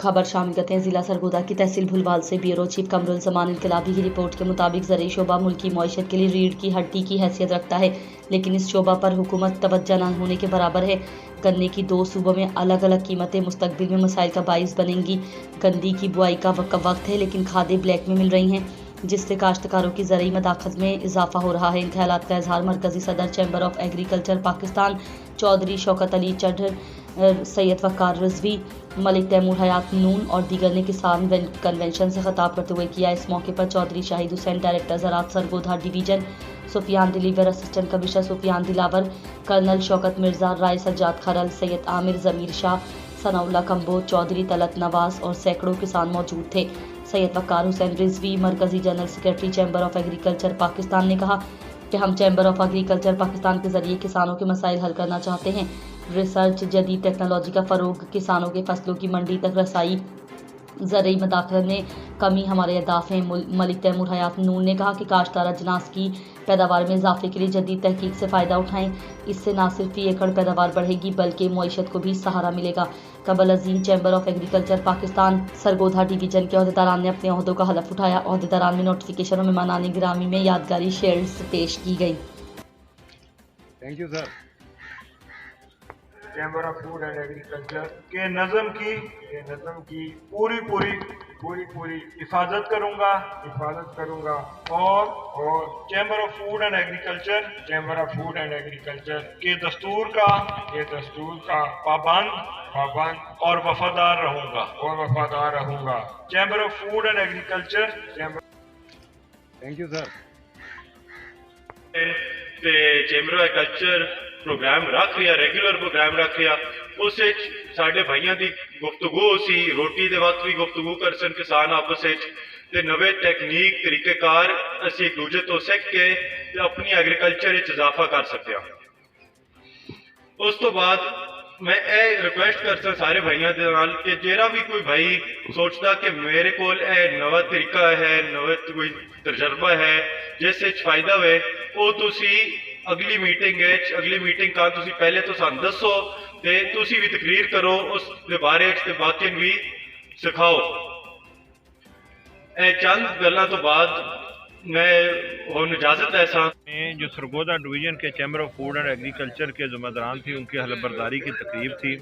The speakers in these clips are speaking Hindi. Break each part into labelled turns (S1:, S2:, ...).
S1: खबर शामिल करते हैं जिला सरगोदा की तहसील भुलवाल से। ब्यूरो चीफ कमरुल जमान इनकलाबी की रिपोर्ट के मुताबिक ज़रूरी शोबा मुल्क की मईशत के लिए रीढ़ की हड्डी की हैसियत रखता है, लेकिन इस शोबा पर हुकूमत तवज्जो न होने के बराबर है। गन्ने की 2 सूबों में अलग अलग कीमतें मुस्तकबिल में मसाइल का बाइस बनेंगी। गन्ने की बुआई का वक्त है, लेकिन खादें ब्लैक में मिल रही हैं, जिससे काश्तकारों की ज़रूरी मदाखत में इजाफा हो रहा है। इन ख्यालात का इजहार मरकजी सदर chamber of agriculture Pakistan Chaudhry Shaukat Ali चढ़, सैयद वकार रिजवी, मलिक तैमूर हयात नून और दीगर ने किसान कन्वेंशन से खिताब करते हुए किया। इस मौके पर चौधरी शाहिद हुसैन डायरेक्टर ज़राअत Sargodha division, Sufiyan Dilawar assistant commissioner Sufiyan Dilawar, colonel Shaukat Mirza, Rai Sajjad Kharal, Syed Aamir Zameer Shah, Sanaullah Kamboj, Chaudhary Talat Nawaz और सैकड़ों किसान मौजूद थे। सैयद वकार हुसैन रिजवी, मरकजी general secretary chamber of agriculture Pakistan ने कहा कि हम चैम्बर ऑफ एग्रीकल्चर पाकिस्तान के ज़रिए किसानों के मसाइल हल करना चाहते हैं। रिसर्च, जदीद टेक्नोलॉजी का फ़रोग, किसानों के फसलों की मंडी तक रसाई, ज़रूरी मदाखलत में कमी हमारे अहदाफ हैं। मलिक तैमूर हयात नून ने कहा कि काश्तकार अजनास की पैदावार में इजाफे के लिए जदीद तहकीक से फ़ायदा उठाएं। इससे न सिर्फ फी एकड़ पैदावार बढ़ेगी बल्कि मईशत को भी सहारा मिलेगा। कबल अजीम chamber of agriculture Pakistan Sargodha division के अहदेदारान ने अपने अहदों का हलफ उठाया। अहदेदारान में नोटिफिकेशन और मेहमानान गिरामी में यादगारी शेयर्स पेश की गई।
S2: Thank you sir. Chamber of food and agriculture के नज़म की पूरी हिफाजत करूंगा और chamber of food and agriculture के दस्तूर का पाबंद और वफादार रहूंगा। Chamber of food and agriculture. Thank you sir.
S3: Chamber of culture programme रख रहा, रेगुलर प्रोग्राम रख रहा, उस साडे भाइयों की गुफ्तगू सी, रोटी के वक्त भी गुफ्तगू कर सन किसान आपस में, नवे टैक्नीक तरीकेकार असी एक दूजे तो सीख के अपनी एग्रीकल्चर इजाफा कर सकते हैं। उस तो बाद मैं ये रिक्वेस्ट कर सकता सारे भाइयों के नाल कि जेड़ा भी कोई भाई सोचता कि मेरे को नवा तरीका है, नवा कोई तजर्बा है जिस फायदा हो, वो तुसी अगली मीटिंग का तुसी पहले तो सानू दसो ते तुसी भी तकरीर करो उस बारे ते बाकी भी सिखाओ। चंद गल्लां तो बाद मैं हुण इजाजत है सा।
S2: जो सरगोदा डिवीजन के chamber of food and agriculture के ज़िम्मेदारान थी, उनकी हलफबरदारी की तकरीब थी।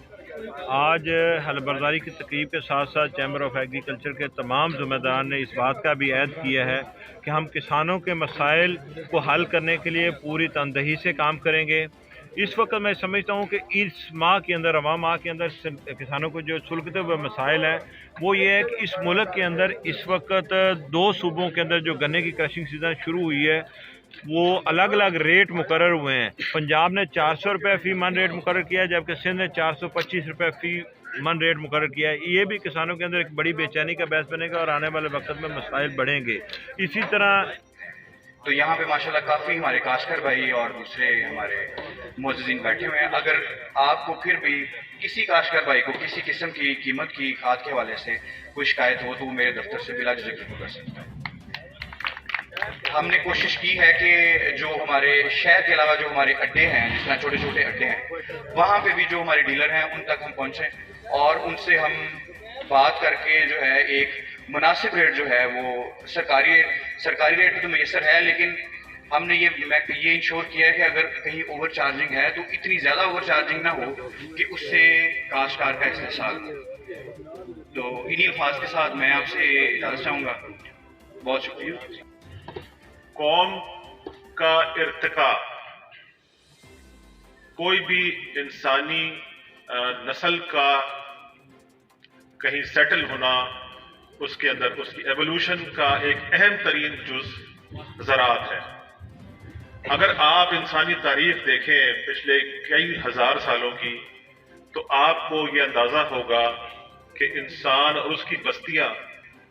S2: आज हलफबरदारी की तकरीब के साथ साथ चैम्बर ऑफ एग्रीकल्चर के तमाम ज़िम्मेदारान ने इस बात का भी ऐद किया है कि हम किसानों के मसाइल को हल करने के लिए पूरी तनदही से काम करेंगे। इस वक्त मैं समझता हूँ कि इस माह के अंदर, रवा माह के अंदर किसानों को जो सुलगते हुए मसाइल हैं वो ये है कि इस मुल्क के अंदर इस वक्त 2 सूबों के अंदर जो गन्ने की क्रशिंग सीज़न शुरू हुई है वो अलग अलग रेट मुकर्रर हुए हैं। पंजाब ने 400 रुपये फ़ी मन रेट मुकर्रर किया है, जबकि सिंध ने 425 रुपये फ़ी मन रेट मुकर्रर किया है। ये भी किसानों के अंदर एक बड़ी बेचैनी का बहस बनेगा और आने वाले वक्त में मसाइल बढ़ेंगे। इसी तरह
S4: तो यहाँ पे माशाल्लाह काफ़ी हमारे काश्तकार भाई और दूसरे हमारे मोअज़्ज़िज़ीन बैठे हुए हैं। अगर आपको फिर भी किसी काश्तकार भाई को किसी किस्म की कीमत की खाद के हवाले से कोई शिकायत हो तो वो मेरे दफ्तर से बिला झिझक कर सकता है। हमने कोशिश की है कि जो हमारे शहर के अलावा जो हमारे अड्डे हैं, जिस तरह छोटे छोटे अड्डे हैं, वहाँ पे भी जो हमारे डीलर हैं उन तक हम पहुँचें और उनसे हम बात करके जो है एक मुनासिब रेट जो है वो सरकारी रेट तो मैसर है, लेकिन हमने ये इंश्योर किया है कि अगर कहीं ओवर चार्जिंग है तो इतनी ज़्यादा ओवर चार्जिंग ना हो कि उससे काश्तकार का इस्तेहसाल हो। तो इन्हीं अल्फाज के साथ मैं आपसे इजाज़त चाहूँगा। बहुत शुक्रिया।
S3: कौम का इर्तिका, कोई भी इंसानी नस्ल का कहीं सेटल होना, उसके अंदर उसकी एवोल्यूशन का एक अहम तरीन जुज़ ज़राअत है। अगर आप इंसानी तारीख देखें पिछले कई हज़ार सालों की, तो आपको ये अंदाज़ा होगा कि इंसान और उसकी बस्तियां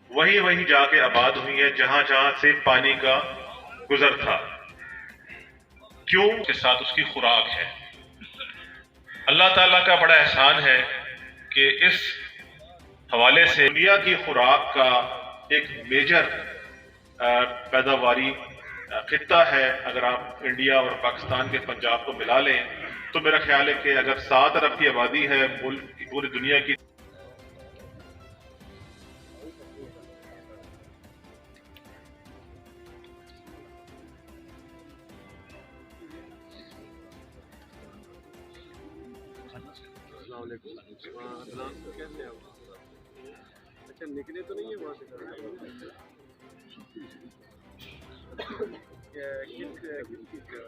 S3: वहीं जाके आबाद हुई हैं जहां से पानी का गुजर था। क्यों? के साथ उसकी खुराक है। अल्लाह ताला का बड़ा एहसान है कि इस हवाले से दुनिया की खुराक का एक मेजर पैदावारी खित्ता है। अगर आप इंडिया और पाकिस्तान के पंजाब को मिला लें तो मेरा ख्याल है कि अगर 7 अरब की आबादी है मुल्क की, पूरी दुनिया की
S5: अस्सलाम वालेकुम। वहाँ अदनान को कैसे हैं आप? अच्छा, निकले तो नहीं है वहाँ से? किस चीज़ का?